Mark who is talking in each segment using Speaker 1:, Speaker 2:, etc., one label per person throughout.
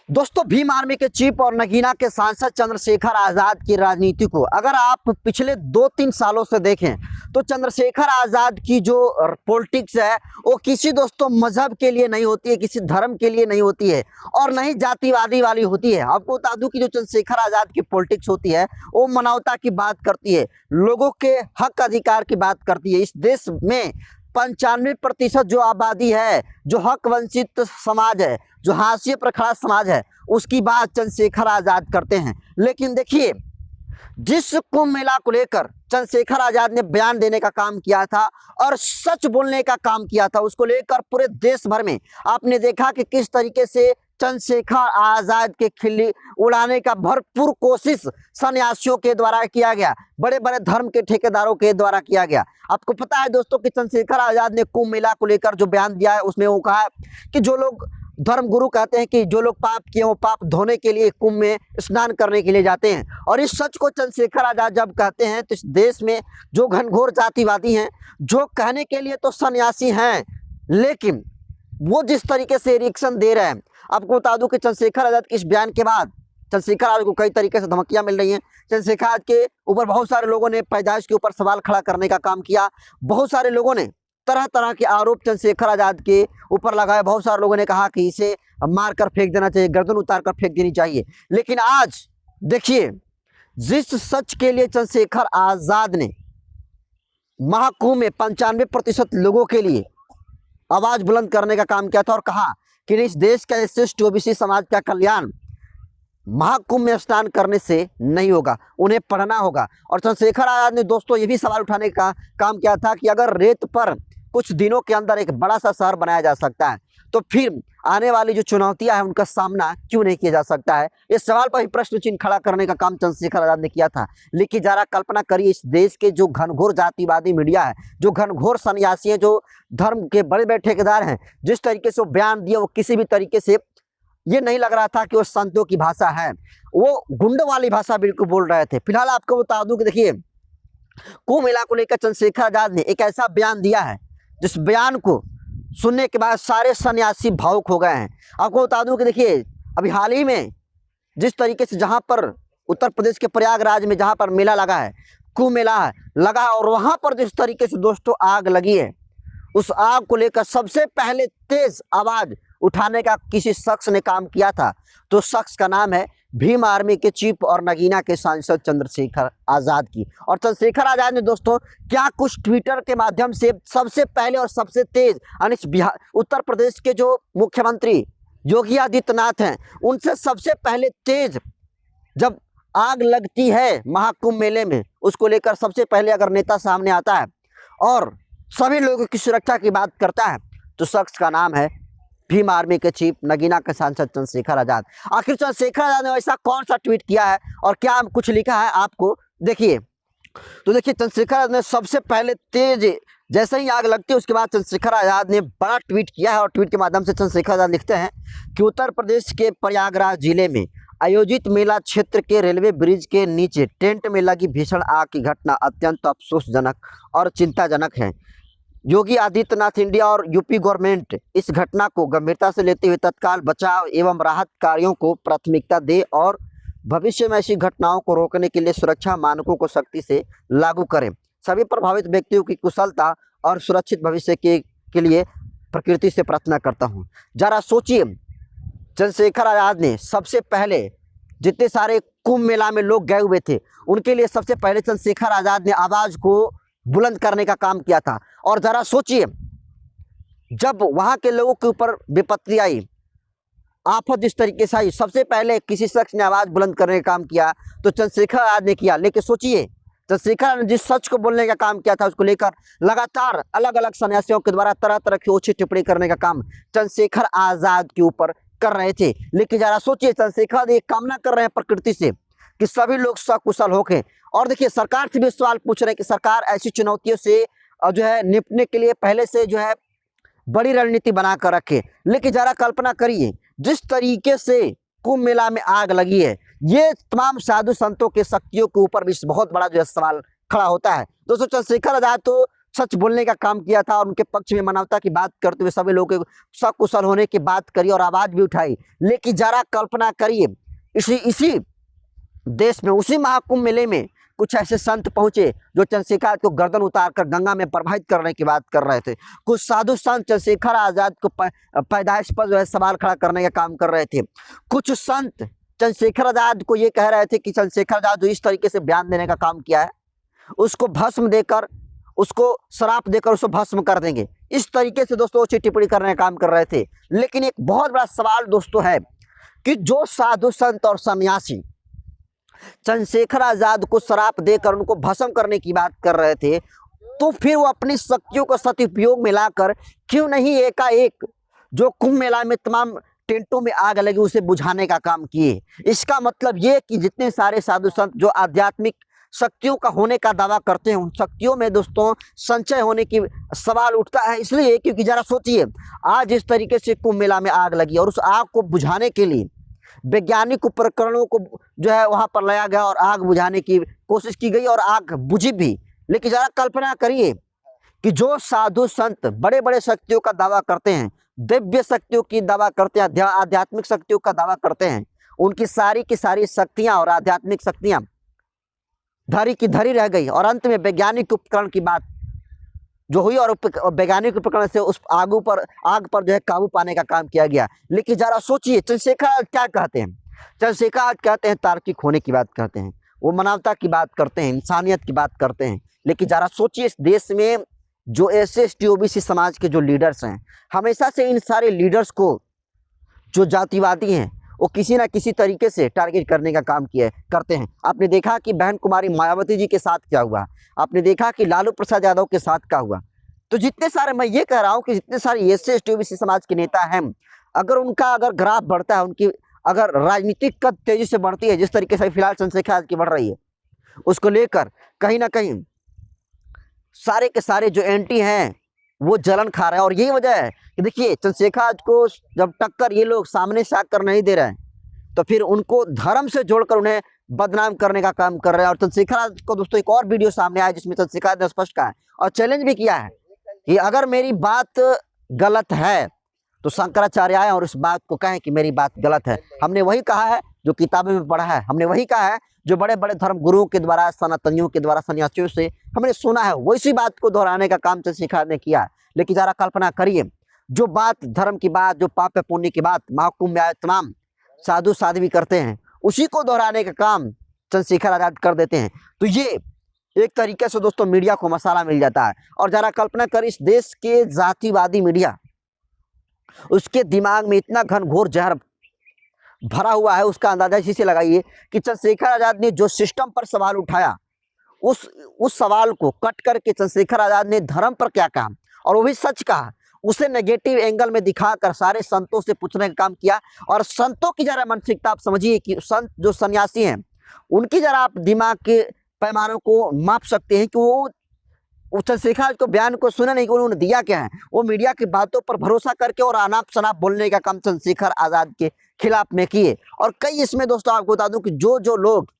Speaker 1: दोस्तों, भीम आर्मी के चीफ और नगीना के सांसद चंद्रशेखर आजाद की राजनीति को अगर आप पिछले 2-3 सालों से देखें तो चंद्रशेखर आजाद की जो पॉलिटिक्स है वो किसी दोस्तों मजहब के लिए नहीं होती है, किसी धर्म के लिए नहीं होती है और न ही जातिवादी वाली होती है। आपको बता दूं कि जो चंद्रशेखर आजाद की पॉलिटिक्स होती है वो मानवता की बात करती है, लोगों के हक अधिकार की बात करती है। इस देश में 95% जो आबादी है, जो हक वंचित समाज है, जो हाशिए पर खड़ा समाज है, उसकी बात चंद्रशेखर आजाद करते हैं। लेकिन देखिए, जिस कुंभ मेला को लेकर चंद्रशेखर आजाद ने बयान देने का काम किया था और सच बोलने का काम किया था, उसको लेकर पूरे देश भर में आपने देखा कि किस तरीके से चंद्रशेखर आजाद के खिल्ली उड़ाने का भरपूर कोशिश सन्यासियों के द्वारा किया गया, बड़े बड़े धर्म के ठेकेदारों के द्वारा किया गया। आपको पता है दोस्तों कि चंद्रशेखर आजाद ने कुंभ मेला को लेकर जो बयान दिया है उसमें वो कहा कि जो लोग धर्म गुरु कहते हैं कि जो लोग पाप किए वो पाप धोने के लिए कुंभ में स्नान करने के लिए जाते हैं, और इस सच को चंद्रशेखर आजाद जब कहते हैं तो इस देश में जो घनघोर जातिवादी हैं, जो कहने के लिए तो सन्यासी हैं लेकिन वो जिस तरीके से रिएक्शन दे रहे हैं, आपको बता दूं कि चंद्रशेखर आजाद के इस बयान के बाद चंद्रशेखर आजाद को कई तरीके से धमकियां मिल रही हैं। चंद्रशेखर आजाद के ऊपर बहुत सारे लोगों ने पैदाइश के ऊपर सवाल खड़ा करने का काम किया, बहुत सारे लोगों ने तरह तरह के आरोप चंद्रशेखर आजाद के ऊपर लगाए, बहुत सारे लोगों ने कहा कि इसे मार कर फेंक देना चाहिए, गर्दन उतार कर फेंक देनी चाहिए। लेकिन आज देखिए, जिस सच के लिए चंद्रशेखर आजाद ने महाकुंभ में 95% लोगों के लिए आवाज बुलंद करने का काम किया था और कहा कि इस देश का एससी ओबीसी समाज का कल्याण महाकुंभ में स्नान करने से नहीं होगा, उन्हें पढ़ना होगा। और चंद्रशेखर आजाद ने दोस्तों ये भी सवाल उठाने का काम किया था कि अगर रेत पर कुछ दिनों के अंदर एक बड़ा सा शहर बनाया जा सकता है तो फिर आने वाली जो चुनौतियां हैं उनका सामना क्यों नहीं किया जा सकता है। इस सवाल पर ही प्रश्न चिन्ह खड़ा करने का काम चंद्रशेखर आजाद ने किया था। लेकिन जरा कल्पना करिए, इस देश के जो घनघोर जातिवादी मीडिया है, जो घनघोर सन्यासी हैं, जो धर्म के बड़े बड़े ठेकेदार हैं, जिस तरीके से वो बयान दिया वो किसी भी तरीके से ये नहीं लग रहा था कि वो संतों की भाषा है, वो गुंडों वाली भाषा बिल्कुल बोल रहे थे। फिलहाल आपको बता दूं कि देखिए, कुंभ मेला को लेकर चंद्रशेखर आजाद ने एक ऐसा बयान दिया है जिस बयान को सुनने के बाद सारे सन्यासी भावुक हो गए हैं। आपको बता दूं कि देखिए, अभी हाल ही में जिस तरीके से जहां पर उत्तर प्रदेश के प्रयागराज में जहां पर मेला लगा है, कुंभ मेला लगा, और वहां पर जिस तरीके से दोस्तों आग लगी है, उस आग को लेकर सबसे पहले तेज आवाज उठाने का किसी शख्स ने काम किया था, तो शख्स का नाम है भीम आर्मी के चीफ और नगीना के सांसद चंद्रशेखर आजाद की। और चंद्रशेखर आजाद ने दोस्तों क्या कुछ ट्विटर के माध्यम से सबसे पहले और सबसे तेज बिहार उत्तर प्रदेश के जो मुख्यमंत्री योगी आदित्यनाथ हैं उनसे सबसे पहले तेज जब आग लगती है महाकुंभ मेले में, उसको लेकर सबसे पहले अगर नेता सामने आता है और सभी लोगों की सुरक्षा की बात करता है तो शख्स का नाम है भीम आर्मी के चीफ नगीना के सांसद चंद्रशेखर आजाद। आखिर चंद्रशेखर आजाद ने ऐसा कौन सा ट्वीट किया है और क्या कुछ लिखा है आपको देखिए। तो देखिए, चंद्रशेखर आजाद ने सबसे पहले तेज जैसे ही आग लगती है उसके बाद चंद्रशेखर आजाद ने बड़ा ट्वीट किया है, और ट्वीट के माध्यम से चंद्रशेखर आजाद लिखते हैं कि उत्तर प्रदेश के प्रयागराज जिले में आयोजित मेला क्षेत्र के रेलवे ब्रिज के नीचे टेंट में लगी भीषण आग की घटना अत्यंत अफसोसजनक और चिंताजनक है। योगी आदित्यनाथ इंडिया और यूपी गवर्नमेंट इस घटना को गंभीरता से लेते हुए तत्काल बचाव एवं राहत कार्यों को प्राथमिकता दे और भविष्य में ऐसी घटनाओं को रोकने के लिए सुरक्षा मानकों को सख्ती से लागू करें। सभी प्रभावित व्यक्तियों की कुशलता और सुरक्षित भविष्य के लिए प्रकृति से प्रार्थना करता हूं। जरा सोचिए, चंद्रशेखर आजाद ने सबसे पहले जितने सारे कुंभ मेला में लोग गए हुए थे उनके लिए सबसे पहले चंद्रशेखर आजाद ने आवाज को बुलंद करने का काम किया था। और जरा सोचिए, जब वहां के लोगों के ऊपर विपत्ति आई, आफत जिस तरीके से आई, सबसे पहले किसी शख्स ने आवाज बुलंद करने का काम किया तो चंद्रशेखर आजाद ने किया। लेकिन सोचिए, चंद्रशेखर ने जिस सच को बोलने का काम किया था उसको लेकर लगातार अलग अलग सन्यासियों के द्वारा तरह तरह की ओछी टिप्पणी करने का काम चंद्रशेखर आजाद के ऊपर कर रहे थे। लेकिन जरा सोचिए, चंद्रशेखर ये कामना कर रहे हैं प्रकृति से कि सभी लोग सकुशल होके। और देखिए, सरकार से भी सवाल पूछ रहे हैं कि सरकार ऐसी चुनौतियों से जो है निपटने के लिए पहले से जो है बड़ी रणनीति बना कर रखे। लेकिन जरा कल्पना करिए, जिस तरीके से कुंभ मेला में आग लगी है, ये तमाम साधु संतों के शक्तियों के ऊपर भी बहुत बड़ा जो है सवाल खड़ा होता है। दोस्तों, चंद्रशेखर आजाद तो सच बोलने का काम किया था और उनके पक्ष में मानवता की बात करते हुए सभी लोगों के सकुशल होने की बात करी और आवाज भी उठाई। लेकिन जरा कल्पना करिए, इसी इसी देश में, उसी महाकुंभ मेले में कुछ ऐसे संत पहुंचे जो चंद्रशेखर आजाद को गर्दन उतारकर गंगा में प्रवाहित करने की बात कर रहे थे। कुछ साधु संत चंद्रशेखर आजाद को पैदाइश पर जो है सवाल खड़ा करने का काम कर रहे थे। कुछ संत चंद्रशेखर आजाद को ये कह रहे थे कि चंद्रशेखर आजाद जो इस तरीके से बयान देने का काम किया है, उसको भस्म देकर, उसको श्राप देकर उसको भस्म कर देंगे। इस तरीके से दोस्तों टिप्पणी करने का काम कर रहे थे। लेकिन एक बहुत बड़ा सवाल दोस्तों है कि जो साधु संत और सन्यासी चंद्रशेखर आजाद को श्राप देकर उनको भस्म करने की बात कर रहे थे, तो फिर वो अपनी शक्तियों को सदुपयोग में लाकर क्यों नहीं एकाएक जो कुंभ मेला में तमाम टेंटों में आग लगी उसे बुझाने का काम किए। इसका मतलब ये कि जितने सारे साधु संत जो आध्यात्मिक शक्तियों का होने का दावा करते हैं, उन शक्तियों में दोस्तों संचय होने की सवाल उठता है। इसलिए क्योंकि जरा सोचिए, आज इस तरीके से कुंभ मेला में आग लगी और उस आग को बुझाने के लिए वैज्ञानिक उपकरणों को जो है वहां पर लाया गया और आग बुझाने की कोशिश की गई और आग बुझी भी। लेकिन जरा कल्पना करिए कि जो साधु संत बड़े बड़े शक्तियों का दावा करते हैं, दिव्य शक्तियों की दावा करते हैं, आध्यात्मिक शक्तियों का दावा करते हैं, उनकी सारी की सारी शक्तियां और आध्यात्मिक शक्तियां धरी की धरी रह गई और अंत में वैज्ञानिक उपकरण की बात जो हुई और वैज्ञानिक उपकरण से उस आग पर जो है काबू पाने का काम किया गया। लेकिन जरा सोचिए, चंद्रशेखर आजाद क्या कहते हैं? चंद्रशेखर आजाद कहते हैं तार्किक होने की बात करते हैं, वो मानवता की बात करते हैं, इंसानियत की बात करते हैं। लेकिन जरा सोचिए, इस देश में जो SC OBC समाज के जो लीडर्स हैं, हमेशा से इन सारे लीडर्स को जो जातिवादी हैं वो किसी ना किसी तरीके से टारगेट करने का काम करते हैं। आपने देखा कि बहन कुमारी मायावती जी के साथ क्या हुआ, आपने देखा कि लालू प्रसाद यादव के साथ क्या हुआ। तो जितने सारे, मैं ये कह रहा हूँ कि जितने सारे SC OBC समाज के नेता हैं, अगर ग्राफ बढ़ता है, उनकी अगर राजनीतिक कद तेजी से बढ़ती है, जिस तरीके से फिलहाल चंद्रशेखर आजाद की बढ़ रही है, उसको लेकर कहीं ना कहीं सारे के सारे जो एंटी हैं वो जलन खा रहे हैं। और यही वजह है कि देखिए, चंद्रशेखर आजाद को जब टक्कर ये लोग सामने से आकर नहीं दे रहे हैं, तो फिर उनको धर्म से जोड़कर उन्हें बदनाम करने का काम कर रहे हैं। और चंद्रशेखर आजाद को दोस्तों एक और वीडियो सामने आया जिसमें चंद्रशेखर आजाद ने स्पष्ट कहा है और चैलेंज भी किया है कि अगर मेरी बात गलत है तो शंकराचार्य आए और उस बात को कहें कि मेरी बात गलत है। हमने वही कहा है जो किताबों में पढ़ा है, हमने वही कहा है जो बड़े बड़े धर्म गुरुओं के द्वारा, सनातनियों के द्वारा, सन्यासियों से हमने सुना है, वैसी बात को दोहराने का काम चंद्रशेखर ने किया। लेकिन जरा कल्पना करिए, जो बात धर्म की बात, जो पाप पुण्य की बात महाकुंभ में आए तमाम साधु साध्वी करते हैं, उसी को दोहराने का काम चंद्रशेखर आजाद कर देते हैं। तो ये एक तरीके से दोस्तों मीडिया को मसाला मिल जाता है। और जरा कल्पना कर, इस देश के जातिवादी मीडिया, उसके दिमाग में इतना घनघोर जहर भरा हुआ है, उसका अंदाजा इसी से लगाइए कि चंद्रशेखर आजाद ने जो सिस्टम पर सवाल उठाया, उस सवाल को कट करके चंद्रशेखर आजाद ने धर्म पर क्या कहा, और वो भी सच कहा, उसे नेगेटिव एंगल में दिखाकर सारे संतों से पूछने का काम किया। और संतों की जरा मानसिकता आप समझिए कि संत जो सन्यासी हैं, उनकी जरा आप दिमाग के पैमानों को माप सकते हैं कि वो चंद्रशेखर को बयान को सुना नहीं कि उन्होंने दिया क्या है। वो मीडिया की बातों पर भरोसा करके और अनाप शनाप बोलने का काम चंद्रशेखर आजाद के खिलाफ में किए। और कई इसमें दोस्तों आपको बता दूं कि जो लोग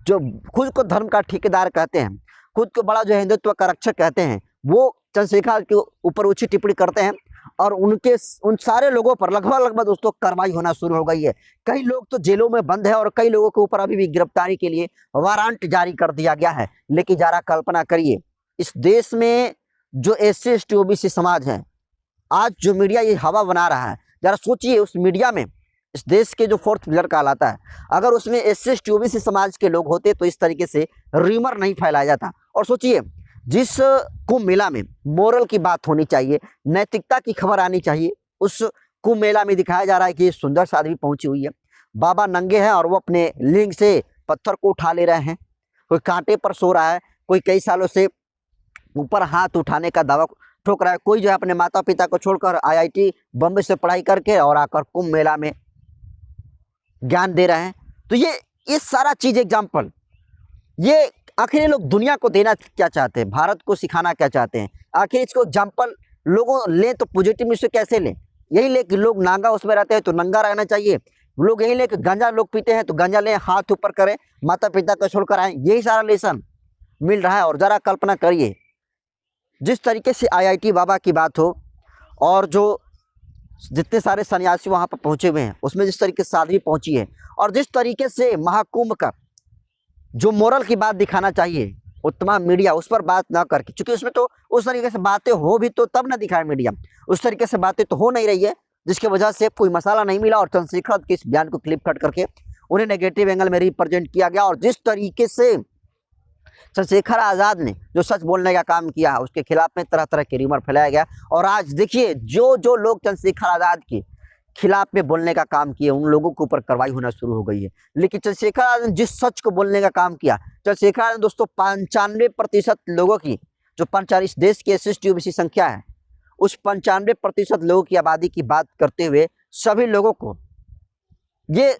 Speaker 1: जो खुद को धर्म का ठेकेदार कहते हैं, खुद को बड़ा जो हिंदुत्व का रक्षक कहते हैं, वो चंद्रशेखर के ऊपर ऊंची टिप्पणी करते हैं और उन सारे लोगों पर लगभग दोस्तों कार्रवाई होना शुरू हो गई है। कई लोग तो जेलों में बंद है और कई लोगों के ऊपर अभी भी गिरफ्तारी के लिए वारंट जारी कर दिया गया है। लेकिन जरा कल्पना करिए, इस देश में जो SC ST OBC समाज है, आज जो मीडिया ये हवा बना रहा है, जरा सोचिए उस मीडिया में इस देश के जो फोर्थ पिलर कहलाता है, अगर उसमें SC ST OBC समाज के लोग होते तो इस तरीके से र्यूमर नहीं फैलाया जाता। और सोचिए, जिस कुंभ मेला में मोरल की बात होनी चाहिए, नैतिकता की खबर आनी चाहिए, उस कुंभ मेला में दिखाया जा रहा है कि सुंदर सा आदमी पहुंची हुई है, बाबा नंगे हैं और वो अपने लिंग से पत्थर को उठा ले रहे हैं, कोई कांटे पर सो रहा है, कोई कई सालों से ऊपर हाथ उठाने का दावा ठोक रहा है, कोई जो है अपने माता पिता को छोड़कर IIT बम्बई से पढ़ाई करके और आकर कुंभ मेला में ज्ञान दे रहे हैं। तो ये सारा चीज एग्जाम्पल, ये आखिर ये लोग दुनिया को देना क्या चाहते हैं, भारत को सिखाना क्या चाहते हैं? आखिर इसको एग्जाम्पल लोगों लें तो पॉजिटिव में से कैसे लें? यही ले कि लोग नांगा उसमें रहते हैं तो नंगा रहना चाहिए, लोग यही ले कि गांजा लोग पीते हैं तो गांजा लें, हाथ ऊपर करें, माता पिता को छोड़कर आए, यही सारा लेसन मिल रहा है। और जरा कल्पना करिए जिस तरीके से आईआईटी बाबा की बात हो और जो जितने सारे सन्यासी वहाँ पर पहुँचे हुए हैं उसमें जिस तरीके से साध्वी पहुँची है और जिस तरीके से महाकुंभ का जो मोरल की बात दिखाना चाहिए वो तमाम मीडिया उस पर बात ना करके, क्योंकि उसमें तो उस तरीके से बातें हो भी तो तब ना दिखाए मीडिया, उस तरीके से बातें तो हो नहीं रही है, जिसकी वजह से कोई मसाला नहीं मिला और चंद्रशेखर के इस बयान को क्लिप कट करके उन्हें नेगेटिव एंगल में रिप्रेजेंट किया गया। और जिस तरीके से चंद्रशेखर आज़ाद ने जो सच बोलने का काम किया उसके खिलाफ में तरह तरह के र्यूमर फैलाया गया। और आज देखिए जो जो लोग चंद्रशेखर आज़ाद के खिलाफ में बोलने का काम किए उन लोगों के ऊपर कार्रवाई होना शुरू हो गई है। लेकिन चंद्रशेखर आज़ाद ने जिस सच को बोलने का काम किया, चंद्रशेखर आज़ाद दोस्तों 95% लोगों की जो 45 देश की एससी ओबीसी संख्या है उस 95% लोगों की आबादी की बात करते हुए सभी लोगों को ये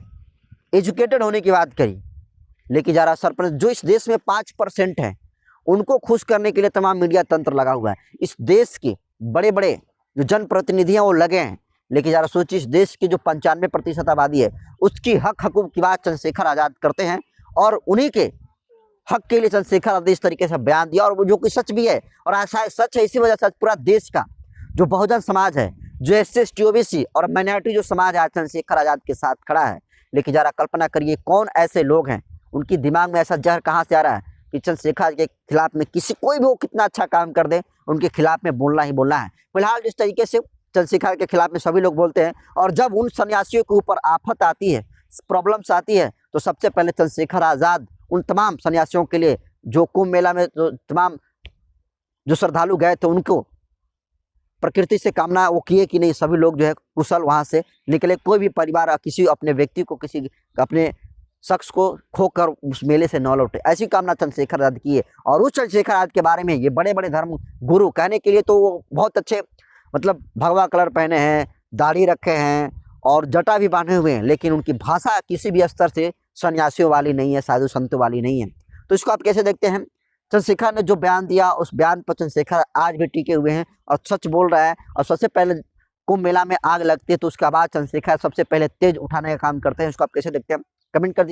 Speaker 1: एजुकेटेड होने की बात करी। लेकिन जरा सरपंच जो इस देश में 5% है उनको खुश करने के लिए तमाम मीडिया तंत्र लगा हुआ है। इस देश के बड़े बड़े जो जनप्रतिनिधि हैं वो लगे हैं, लेकिन जरा सोचिए इस देश की जो 95% आबादी है उसकी हक हकूक की बात चंद्रशेखर आज़ाद करते हैं और उन्हीं के हक के लिए चंद्रशेखर आज़ाद इस तरीके से बयान दिया और वो जो कि सच भी है। और ऐसा सच है, इसी वजह से पूरा देश का जो बहुजन समाज है, जो एससी ओबीसी और माइनॉरिटी जो समाज है चंद्रशेखर आज़ाद के साथ खड़ा है। लेकिन जरा कल्पना करिए कौन ऐसे लोग हैं, उनकी दिमाग में ऐसा जहर कहाँ से आ रहा है कि चंद्रशेखर के खिलाफ में किसी कोई भी वो कितना अच्छा काम कर दे उनके खिलाफ में बोलना ही बोलना है। फिलहाल जिस तरीके से चंद्रशेखर के खिलाफ में सभी लोग बोलते हैं और जब उन सन्यासियों के ऊपर आफत आती है, प्रॉब्लम्स आती है, तो सबसे पहले चंद्रशेखर आज़ाद उन तमाम सन्यासियों के लिए जो कुंभ मेला में जो तमाम जो श्रद्धालु गए थे उनको प्रकृति से कामना वो किए कि नहीं सभी लोग जो है कुशल वहाँ से निकले, कोई भी परिवार किसी अपने व्यक्ति को किसी अपने शख्स को खोकर उस मेले से न लौटे, ऐसी कामना चंद्रशेखर आज़ाद की है। और उस चंद्रशेखर आज़ाद के बारे में ये बड़े बड़े धर्म गुरु कहने के लिए तो वो बहुत अच्छे मतलब भगवा कलर पहने हैं, दाढ़ी रखे हैं और जटा भी बांधे हुए हैं, लेकिन उनकी भाषा किसी भी स्तर से सन्यासियों वाली नहीं है, साधु संतों वाली नहीं है। तो इसको आप कैसे देखते हैं? चंद्रशेखर ने जो बयान दिया उस बयान पर चंद्रशेखर आज भी टिके हुए हैं और सच बोल रहा है। और सबसे पहले कुंभ मेला में आग लगती है तो उसके बाद चंद्रशेखर सबसे पहले तेज उठाने का काम करते हैं। इसको आप कैसे देखते हैं? कमेंट कर